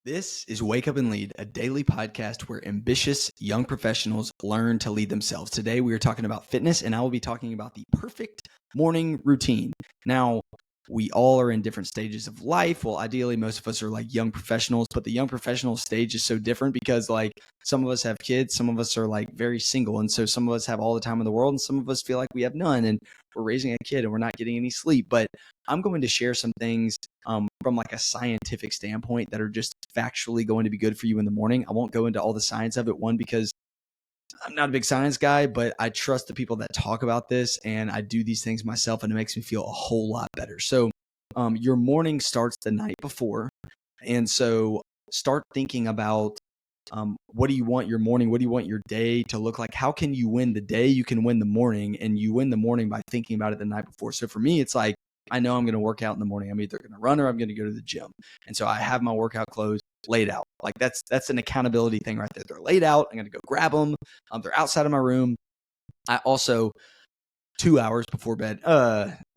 This is Wake Up and Lead, a daily podcast where ambitious young professionals learn to lead themselves. Today, we are talking about fitness, and I will be talking about the perfect morning routine. Now, we all are in different stages of life. Well, ideally, most of us are like young professionals, but the young professional stage is so different because like some of us have kids, some of us are like very single. And so some of us have all the time in the world, and some of us feel like we have none, and we're raising a kid and we're not getting any sleep. But I'm going to share some things from like a scientific standpoint that are just factually going to be good for you in the morning. I won't go into all the science of it, one, because I'm not a big science guy, but I trust the people that talk about this, and I do these things myself, and it makes me feel a whole lot better. So your morning starts the night before. And so start thinking about what do you want your morning? What do you want your day to look like? How can you win the day? You can win the morning, and you win the morning by thinking about it the night before. So for me, it's like, I know I'm going to work out in the morning. I'm either going to run or I'm going to go to the gym. And so I have my workout clothes laid out. Like that's an accountability thing right there. They're laid out. I'm going to go grab them. They're outside of my room. I also 2 hours before bed.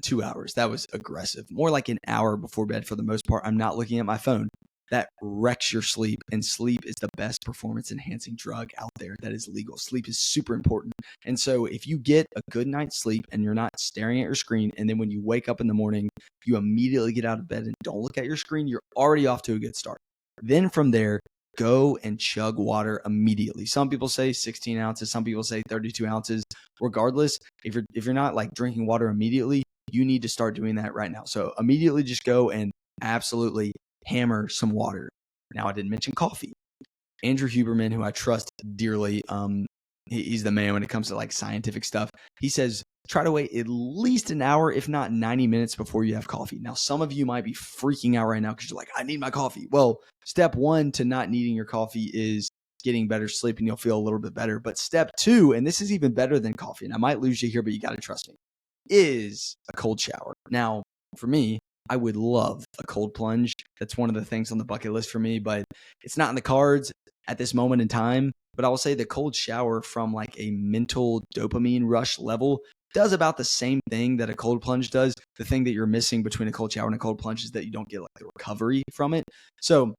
2 hours. That was aggressive. More like an hour before bed for the most part. I'm not looking at my phone. That wrecks your sleep, and sleep is the best performance enhancing drug out there that is legal. Sleep is super important. And so if you get a good night's sleep and you're not staring at your screen, and then when you wake up in the morning, you immediately get out of bed and don't look at your screen, you're already off to a good start. Then from there, go and chug water immediately. Some people say 16 ounces. Some people say 32 ounces. Regardless, if you're not like drinking water immediately, you need to start doing that right now. So immediately just go and absolutely hammer some water. Now, I didn't mention coffee. Andrew Huberman, who I trust dearly, he's the man when it comes to like scientific stuff. He says, try to wait at least an hour, if not 90 minutes before you have coffee. Now, some of you might be freaking out right now because you're like, I need my coffee. Well, step one to not needing your coffee is getting better sleep, and you'll feel a little bit better. But step two, and this is even better than coffee, and I might lose you here, but you got to trust me, is a cold shower. Now, for me, I would love a cold plunge. That's one of the things on the bucket list for me, but it's not in the cards at this moment in time. But I will say the cold shower from like a mental dopamine rush level does about the same thing that a cold plunge does. The thing that you're missing between a cold shower and a cold plunge is that you don't get like the recovery from it. So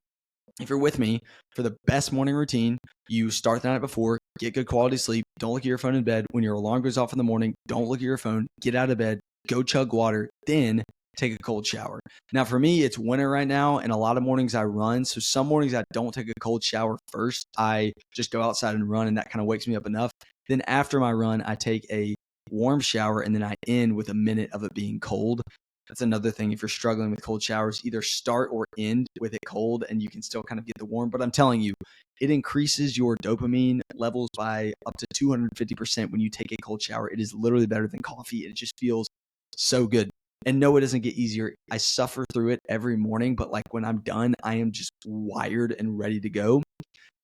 if you're with me, for the best morning routine, you start the night before, get good quality sleep, don't look at your phone in bed. When your alarm goes off in the morning, don't look at your phone, get out of bed, go chug water, then take a cold shower. Now, for me, it's winter right now, and a lot of mornings I run. So some mornings I don't take a cold shower first. I just go outside and run, and that kind of wakes me up enough. Then after my run, I take a warm shower, and then I end with a minute of it being cold. That's another thing. If you're struggling with cold showers, either start or end with it cold, and you can still kind of get the warm. But I'm telling you, it increases your dopamine levels by up to 250% when you take a cold shower. It is literally better than coffee. It just feels so good. And no, it doesn't get easier. I suffer through it every morning, but like when I'm done, I am just wired and ready to go.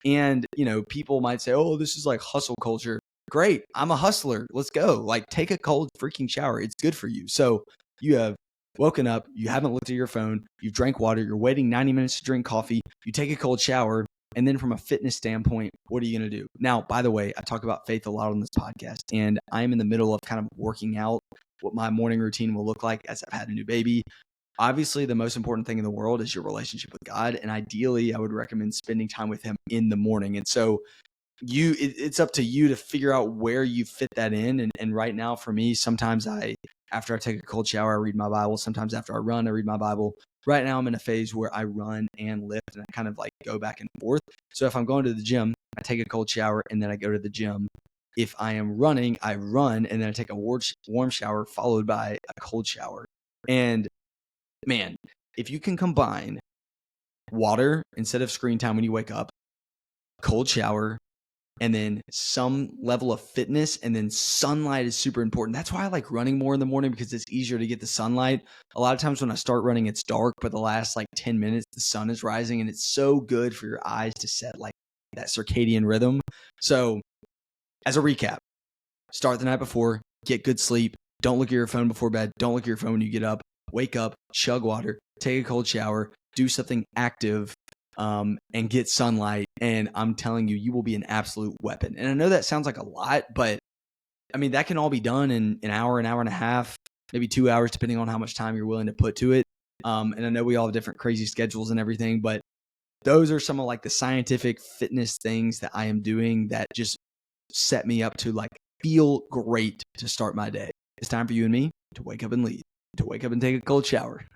And, people might say, oh, this is like hustle culture. Great. I'm a hustler. Let's go. Like, take a cold freaking shower. It's good for you. So you have woken up, you haven't looked at your phone, you've drank water, you're waiting 90 minutes to drink coffee, you take a cold shower, and then from a fitness standpoint, what are you going to do? Now, by the way, I talk about faith a lot on this podcast, and I'm in the middle of kind of working out what my morning routine will look like as I've had a new baby. Obviously, the most important thing in the world is your relationship with God, and ideally, I would recommend spending time with Him in the morning. And so it's up to you to figure out where you fit that in. And right now for me, sometimes after I take a cold shower, I read my Bible. Sometimes after I run, I read my Bible. Right now I'm in a phase where I run and lift, and I kind of like go back and forth. So if I'm going to the gym, I take a cold shower and then I go to the gym. If I am running, I run and then I take a warm shower followed by a cold shower. And man, if you can combine water instead of screen time when you wake up, cold shower, and then some level of fitness, and then sunlight is super important. That's why I like running more in the morning, because it's easier to get the sunlight. A lot of times when I start running, it's dark, but the last like 10 minutes, the sun is rising, and it's so good for your eyes to set like that circadian rhythm. So as a recap, start the night before, get good sleep. Don't look at your phone before bed. Don't look at your phone when you get up. Wake up, chug water, take a cold shower, do something active, and get sunlight. And I'm telling you, you will be an absolute weapon. And I know that sounds like a lot, but I mean, that can all be done in an hour and a half, maybe 2 hours, depending on how much time you're willing to put to it. And I know we all have different crazy schedules and everything, but those are some of like the scientific fitness things that I am doing that just set me up to like feel great to start my day. It's time for you and me to wake up and lead, to wake up and take a cold shower.